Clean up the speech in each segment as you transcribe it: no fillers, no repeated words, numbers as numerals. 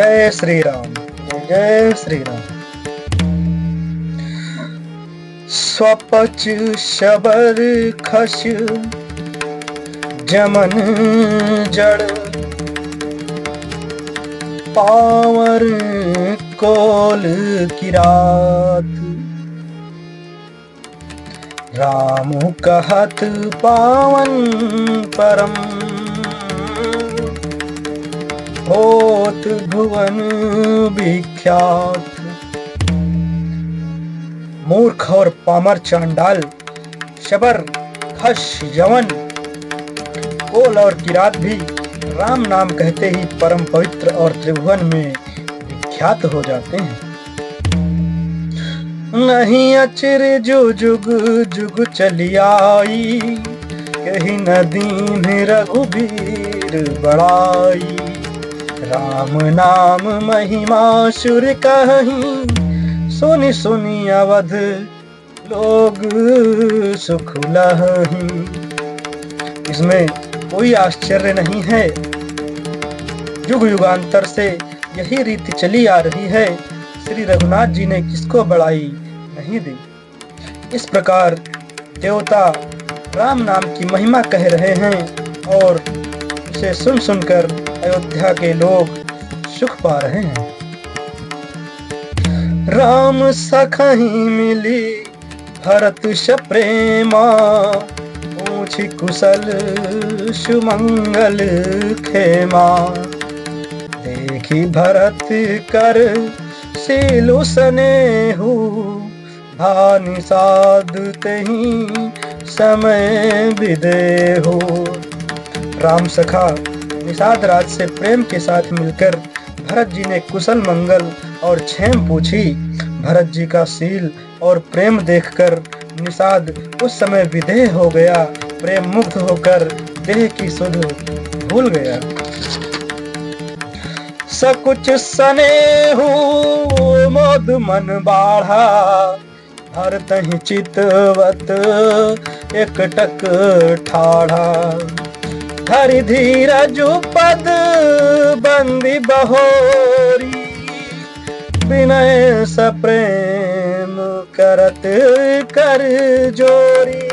जय श्री राम, जय श्री राम। स्वपच शबर खश जमन जड़ पावर कोल किरात। राम कहत पावन परम होत भुवन विख्यात। मूर्ख और पामर चांडाल, शबर खश यवन कोल और किरात भी राम नाम कहते ही परम पवित्र और त्रिभुवन में विख्यात हो जाते हैं। नहीं अचिर जो जुग जुग चली आई, कहीं न दीन रघुबीर बड़ाई। राम नाम महिमा सुर कहीं, सुनि सुनि अवध लोग सुख लहीं। इसमें कोई आश्चर्य नहीं है, युग युगांतर से यही रीति चली आ रही है। श्री रघुनाथ जी ने किसको बड़ाई नहीं दी। इस प्रकार देवता राम नाम की महिमा कह रहे हैं और उसे सुन सुनकर अयोध्या के लोग सुख पा रहे हैं। राम सखहि मिली भरत प्रेमा, पूछि कुशल सुमंगल खेमा। देखी भरत कर सीलु स्नेहु, भानि साध तहीं समय विदेहु। राम सखा निषाद राज से प्रेम के साथ मिलकर भरत जी ने कुशल मंगल और क्षेम पूछी। भरत जी का शील और प्रेम देखकर निषाद उस समय विदेह हो गया, प्रेम मुक्त होकर देह की सुध भूल गया। सकुच स्नेहु मोद मन बाढ़ा, भरतहि चितवत एकटक ठाढ़ा। धरि धीरज पद बंदी बहोरी, विनय सप्रेम करत कर जोरी।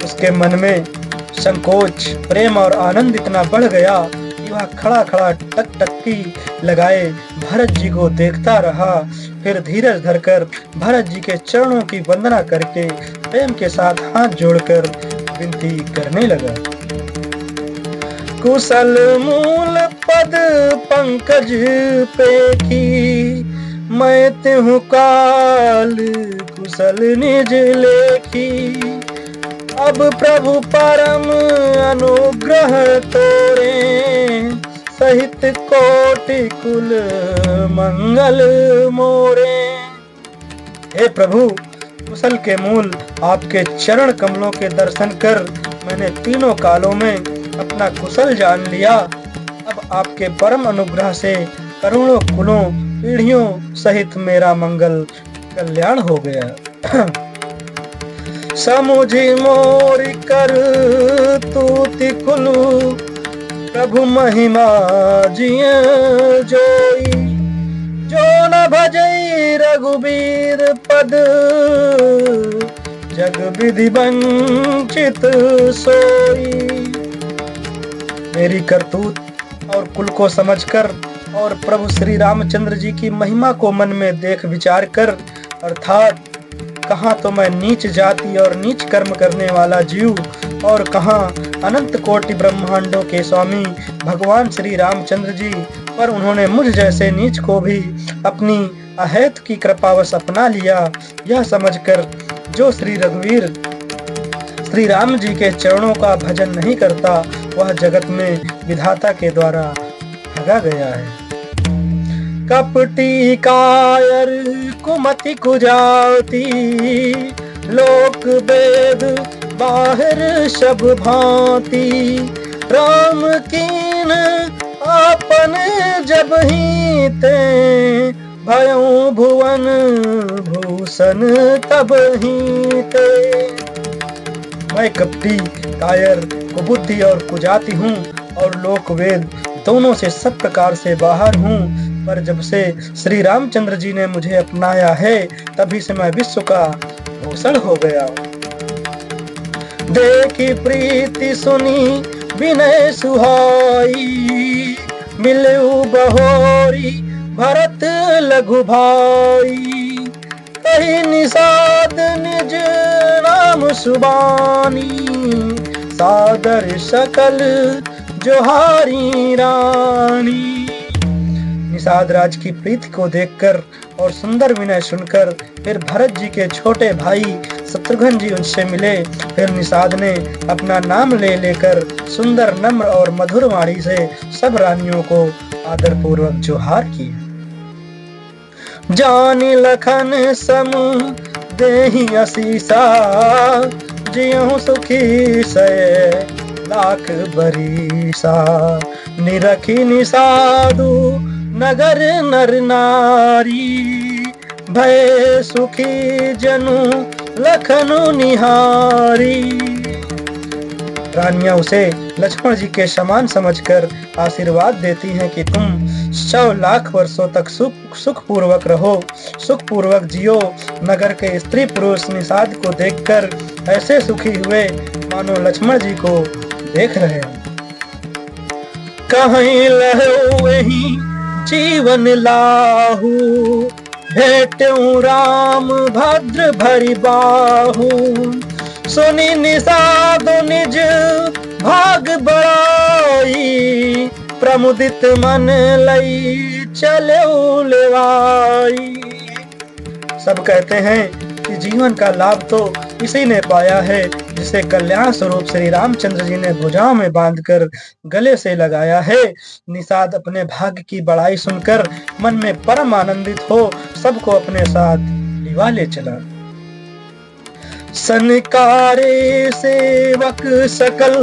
उसके मन में संकोच, प्रेम और आनंद इतना बढ़ गया कि वह खड़ा खड़ा टकटकी लगाए भरत जी को देखता रहा। फिर धीरज धरकर भरत जी के चरणों की वंदना करके प्रेम के साथ हाथ जोड़कर विनती करने लगा। कुशल मूल पद पंकज पेखी, मैं तिहु काल कुशल निज लेखी। अब प्रभु परम अनुग्रह तोरे, सहित कोटि कुल मंगल मोरे। हे प्रभु, कुशल के मूल आपके चरण कमलों के दर्शन कर मैंने तीनों कालों में अपना कुशल जान लिया। अब आपके परम अनुग्रह से करोड़ों कुलों पीढ़ियों सहित मेरा मंगल कल्याण हो गया। समुझी मोर कर तूति कुलु, प्रभु महिमा जिय जोई। जो न भजई रघुबीर पद, जग विधि वंचित सोई। मेरी करतूत और कुल को समझकर और प्रभु श्री रामचंद्र जी की महिमा को मन में देख विचार कर, अर्थात कहाँ तो मैं नीच जाति और नीच कर्म करने वाला जीव और कहाँ अनंत कोटि ब्रह्मांडों के स्वामी भगवान श्री रामचंद्र जी, पर उन्होंने मुझ जैसे नीच को भी अपनी अहेत की कृपावश अपना लिया। यह समझकर जो श्री रघुवीर श्री राम जी के चरणों का भजन नहीं करता, वह जगत में विधाता के द्वारा ठगा गया है। कपटी कायर कुमति कुजाती, लोक वेद बाहर सब भांति। राम कीन आपन जब ही ते, भयउ भुवन भूषण तब ही ते। मैं कपटी कायर कुबुद्धि और कुजाति हूँ और लोक वेद दोनों से सब प्रकार से बाहर हूँ, पर जब से श्री रामचंद्र जी ने मुझे अपनाया है तभी से मैं विश्व का भूषण हो गया। देखी प्रीति सुनी विनय सुहाई, मिलऊ बहोरी भरत लघु भाई। कही निषाद निज नाम सुबानी, सादर सकल जोहारी रानी। निषाद राज की प्रीति को देखकर और सुंदर विनय सुनकर फिर भरत जी के छोटे भाई शत्रुघ्न जी उनसे मिले। फिर निषाद ने अपना नाम ले लेकर सुंदर नम्र और मधुर वाणी से सब रानियों को आदर पूर्वक जोहार किया। जानी लखन सम देहि असीसा, जियहु सुखी सय लाख बरीसा। निरखी निषादु नगर नर नारी, भय सुखी जनु लखनु निहारी। रानियां उसे लक्ष्मण जी के समान समझकर आशीर्वाद देती हैं कि तुम 100 लाख वर्षों तक सुख पूर्वक रहो, सुख पूर्वक जियो। नगर के स्त्री पुरुष निषाद को देखकर ऐसे सुखी हुए मानो लक्ष्मण जी को देख रहे हैं। कहीं लहो वहीं जीवन लाहू, भेटूं राम भद्र भरी बाहू। सुनी निषाद निज भाग बड़ाई, प्रमुदित मन लई चले लेवाई। सब कहते हैं कि जीवन का लाभ तो इसी ने पाया है जिसे कल्याण स्वरूप श्री रामचंद्र जी ने भुजाओं में बांधकर गले से लगाया है। निषाद अपने भाग्य की बड़ाई सुनकर मन में परम आनंदित हो सबको अपने साथ लिवा ले चला। सनकारे सेवक सकल,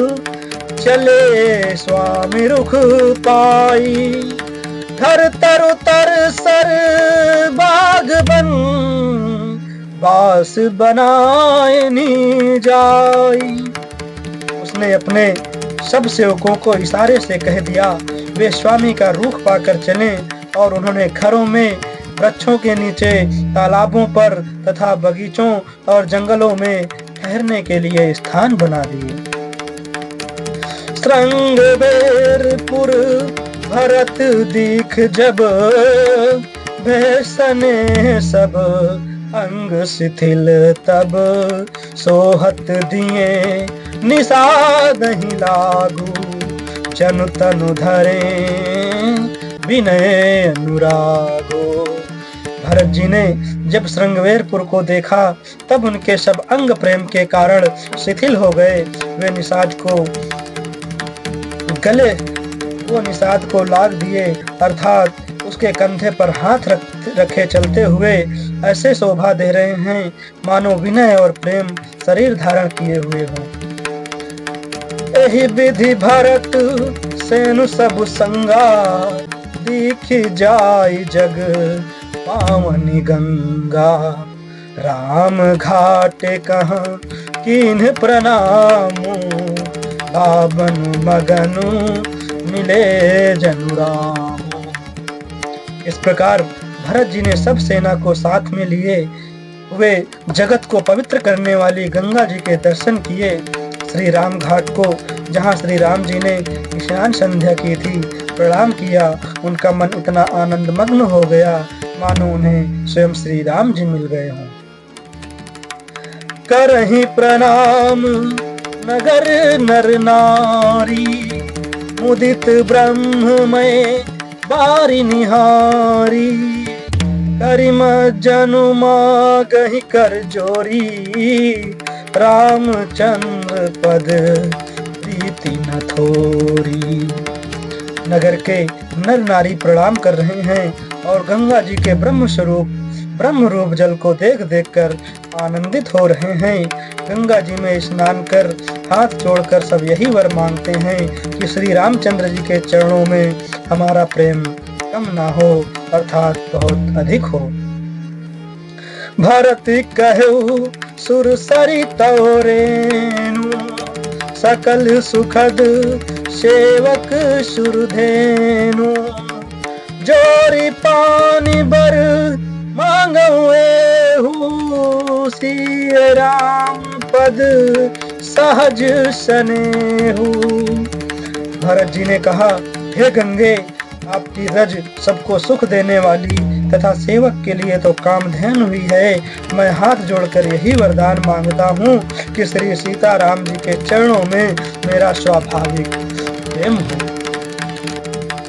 चले स्वामी रुख पाई। घर तरु तर सर बाग बन, बास बनाए नी जाई। उसने अपने सब सेवकों को इशारे से कह दिया वे स्वामी का रुख पाकर चलें, और उन्होंने घरों में, वृक्षों के नीचे, तालाबों पर तथा बगीचों और जंगलों में ठहरने के लिए स्थान बना दिए। श्रृंगवेरपुर भरत दीख जब, भैसने सब अंग शिथिल तब। सोहत दिए निषाद ही लागू, जनु तनु धरे विनय अनुरागो। भरत जी ने जब श्रृंगवेरपुर को देखा तब उनके सब अंग प्रेम के कारण शिथिल हो गए। वे निषाद को लाग दिए, अर्थात उसके कंधे पर हाथ रखे चलते हुए ऐसे शोभा दे रहे हैं मानो विनय और प्रेम शरीर धारण किए हुए हों। एहि विधि भरत सेनु सब संगा, दीख जाय जग पावनी गंगा। राम घाटे कहाँ कीन्ह प्रणामु, बाबनु मगनु मिले जनु राम। इस प्रकार भरत जी ने सब सेना को साथ में लिए हुए जगत को पवित्र करने वाली गंगा जी के दर्शन किए। श्री राम घाट को, जहाँ श्री राम जी ने स्नान संध्या की थी, प्रणाम किया। उनका मन इतना आनंद मग्न हो गया मानो उन्हें स्वयं श्री राम जी मिल गए हों। करहि प्रणाम नगर नर नारी, मुदित ब्रह्ममय बारी निहारी। करिम जनु मागहि कर जोरी, रामचंद्र पद प्रीति न थोरी। नगर के नर नारी प्रणाम कर रहे हैं और गंगा जी के ब्रह्म रूप जल को देख देख कर आनंदित हो रहे हैं। गंगा जी में स्नान कर हाथ जोड़कर सब यही वर मांगते हैं कि श्री रामचंद्र जी के चरणों में हमारा प्रेम कम ना हो, अर्थात बहुत अधिक हो। भरत कहु सुर सरितौ रेणु, सकल सुखद सेवक सुरधेनु। जोरी पानी बर मांगवे हूँ, सिय राम पद सहज सनेहु। भरत जी ने कहा, हे गंगे, आपकी रज सबको सुख देने वाली तथा सेवक के लिए तो कामधेनु हुई है। मैं हाथ जोड़कर यही वरदान मांगता हूँ कि श्री सीताराम जी के चरणों में मेरा स्वाभाविक प्रेम हो।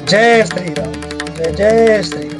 जय श्री राम, जय जय श्री राम।